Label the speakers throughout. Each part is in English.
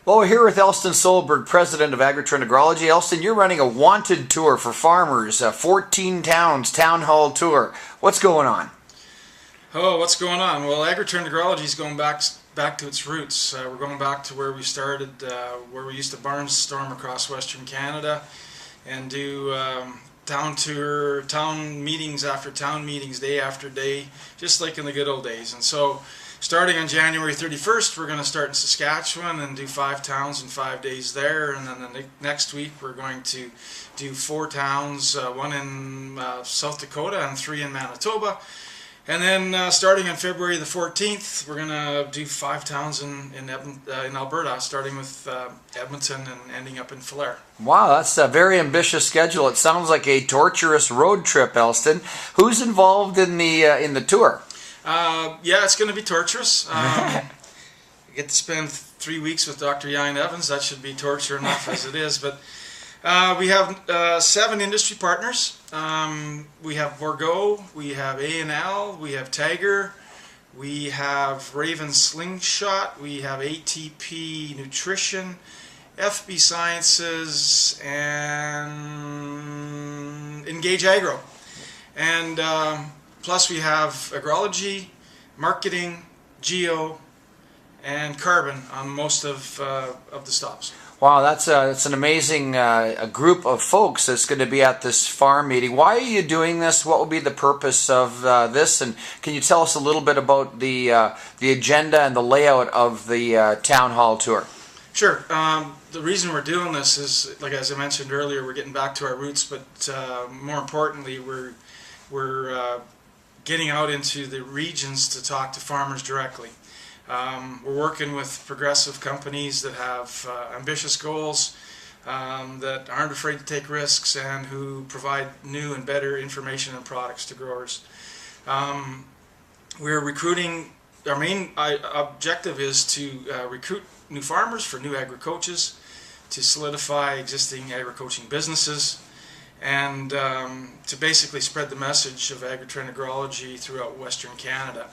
Speaker 1: Well, we're here with Elston Solberg, president of Agritrend Agrology. Elston, you're running a wanted tour for farmers, 14 towns, town hall tour. What's going on?
Speaker 2: Oh, what's going on? Well, Agritrend Agrology is going back to its roots. We're going back to where we started, where we used to barnstorm across Western Canada and do town meetings after town meetings, day after day, just like in the good old days. And so, starting on January 31st, we're going to start in Saskatchewan and do 5 towns in 5 days there. And then the next week, we're going to do 4 towns, 1 in South Dakota and 3 in Manitoba. And then starting on February the 14th, we're going to do 5 towns in Alberta, starting with Edmonton and ending up in Falher.
Speaker 1: Wow, that's a very ambitious schedule. It sounds like a torturous road trip, Elston. Who's involved in the tour?
Speaker 2: Yeah, it's going to be torturous. I get to spend 3 weeks with Dr. Jan Evans. That should be torture enough as it is. But we have 7 industry partners. We have Bourgault, we have A&L, we have Tiger, we have Raven Slingshot, we have ATP Nutrition, FB Sciences, and Engage Agro. And plus we have agrology, marketing, geo, and carbon on most of the stops.
Speaker 1: Wow, that's an amazing a group of folks that's going to be at this farm meeting. Why are you doing this? What will be the purpose of this? And can you tell us a little bit about the agenda and the layout of the town hall tour?
Speaker 2: Sure. The reason we're doing this is, like as I mentioned earlier, we're getting back to our roots, but more importantly, we're getting out into the regions to talk to farmers directly. We're working with progressive companies that have ambitious goals, that aren't afraid to take risks, and who provide new and better information and products to growers. We're recruiting. Our main objective is to recruit new farmers for new agri-coaches, to solidify existing agri-coaching businesses, and to basically spread the message of Agritrend Agrology throughout Western Canada.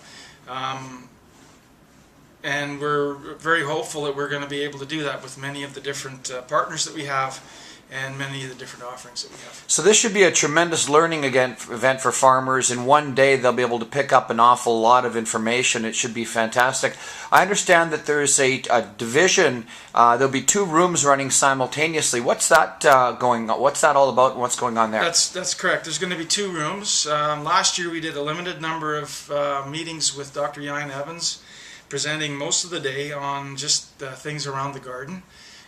Speaker 2: And we're very hopeful that we're going to be able to do that with many of the different partners that we have and many of the different offerings that we have.
Speaker 1: So this should be a tremendous learning event for farmers. In one day they'll be able to pick up an awful lot of information. It should be fantastic. I understand that there's a division. There'll be 2 rooms running simultaneously. What's that going on? What's that all about and what's going on there?
Speaker 2: That's correct. There's going to be 2 rooms. Last year we did a limited number of meetings with Dr. Jan Evans, presenting most of the day on just things around the garden,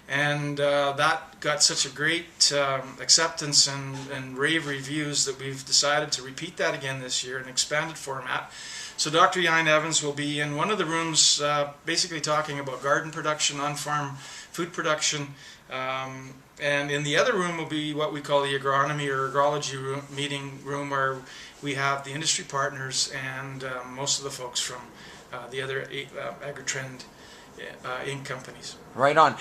Speaker 2: and that got such a great acceptance and rave reviews that we've decided to repeat that again this year in expanded format. So Dr. Jan Evans will be in one of the rooms basically talking about garden production, on-farm food production, and in the other room will be what we call the agronomy or agrology meeting room, where we have the industry partners and most of the folks from the other Agritrend Inc. companies.
Speaker 1: Right on.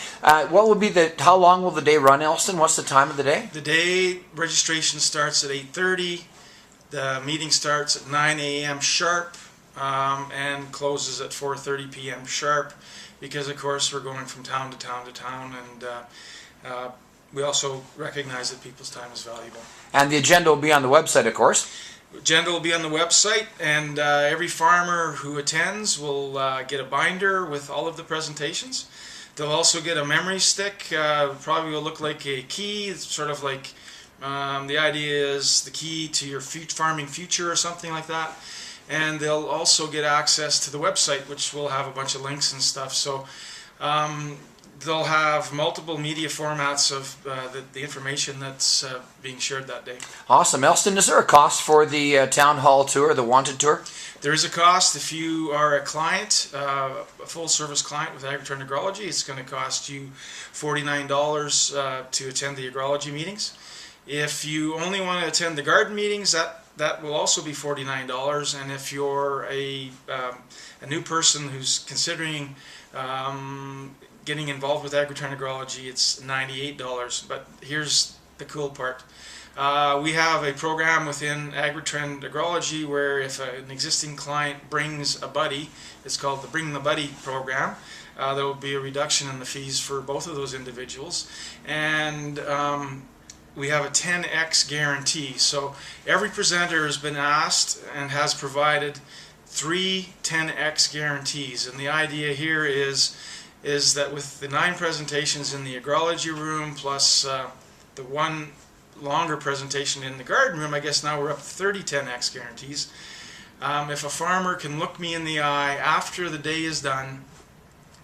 Speaker 1: What will be how long will the day run, Elston? What's the time of the day?
Speaker 2: The day registration starts at 8:30. The meeting starts at 9 a.m. sharp and closes at 4:30 p.m. sharp, because of course we're going from town to town to town, and we also recognize that people's time is valuable.
Speaker 1: And the agenda will be on the website, of course.
Speaker 2: Agenda will be on the website, and every farmer who attends will get a binder with all of the presentations. They'll also get a memory stick. Probably will look like a key. It's sort of like the idea is the key to your farming future or something like that. And they'll also get access to the website, which will have a bunch of links and stuff. So they'll have multiple media formats of the information that's being shared that day.
Speaker 1: Awesome. Elston, is there a cost for the town hall tour, the wanted tour?
Speaker 2: There is a cost. If you are a client, a full-service client with Agritrend Agrology, it's going to cost you $49 to attend the agrology meetings. If you only want to attend the garden meetings, that will also be $49. And if you're a new person who's considering getting involved with Agritrend Agrology, it's $98. But here's the cool part. We have a program within Agritrend Agrology where if an existing client brings a buddy, it's called the Bring the Buddy program. there will be a reduction in the fees for both of those individuals. And we have a 10x guarantee. So every presenter has been asked and has provided 3 10x guarantees. And the idea here is that with the 9 presentations in the agrology room plus the one longer presentation in the garden room, I guess now we're up to 30 10x guarantees. If a farmer can look me in the eye after the day is done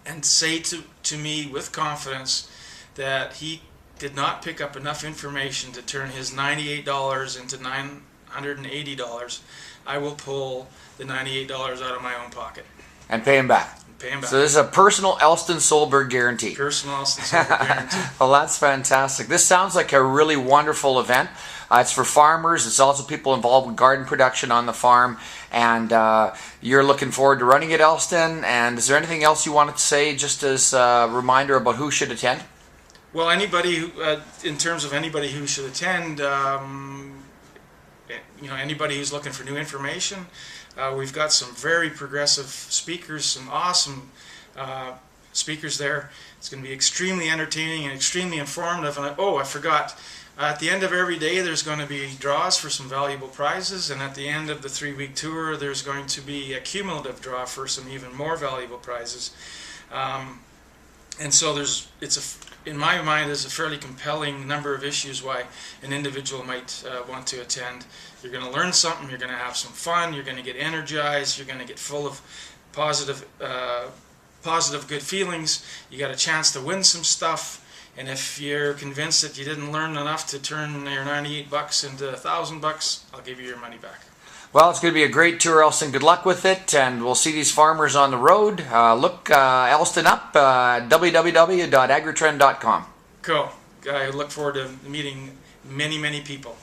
Speaker 2: and say to me with confidence that he did not pick up enough information to turn his $98 into $980, I will pull the $98 out of my own pocket.
Speaker 1: And pay him back.
Speaker 2: Pay him back.
Speaker 1: So this is a personal Elston Solberg guarantee.
Speaker 2: Personal Elston Solberg guarantee.
Speaker 1: Well, that's fantastic. This sounds like a really wonderful event. It's for farmers. It's also people involved with garden production on the farm. And you're looking forward to running it, Elston. And is there anything else you wanted to say just as a reminder about who should attend?
Speaker 2: Well, anybody who, in terms of anybody who should attend, anybody who's looking for new information, we've got some very progressive speakers, some awesome speakers there. It's going to be extremely entertaining and extremely informative. And I forgot, at the end of every day there's going to be draws for some valuable prizes, and at the end of the 3-week tour there's going to be a cumulative draw for some even more valuable prizes. And so in my mind, there's a fairly compelling number of issues why an individual might want to attend. You're going to learn something, you're going to have some fun, you're going to get energized, you're going to get full of positive good feelings, you got a chance to win some stuff, and if you're convinced that you didn't learn enough to turn your $98 into $1,000, I'll give you your money back.
Speaker 1: Well, it's going to be a great tour, Elston. Good luck with it, and we'll see these farmers on the road. Look Elston up, www.agritrend.com.
Speaker 2: Cool. I look forward to meeting many, many people.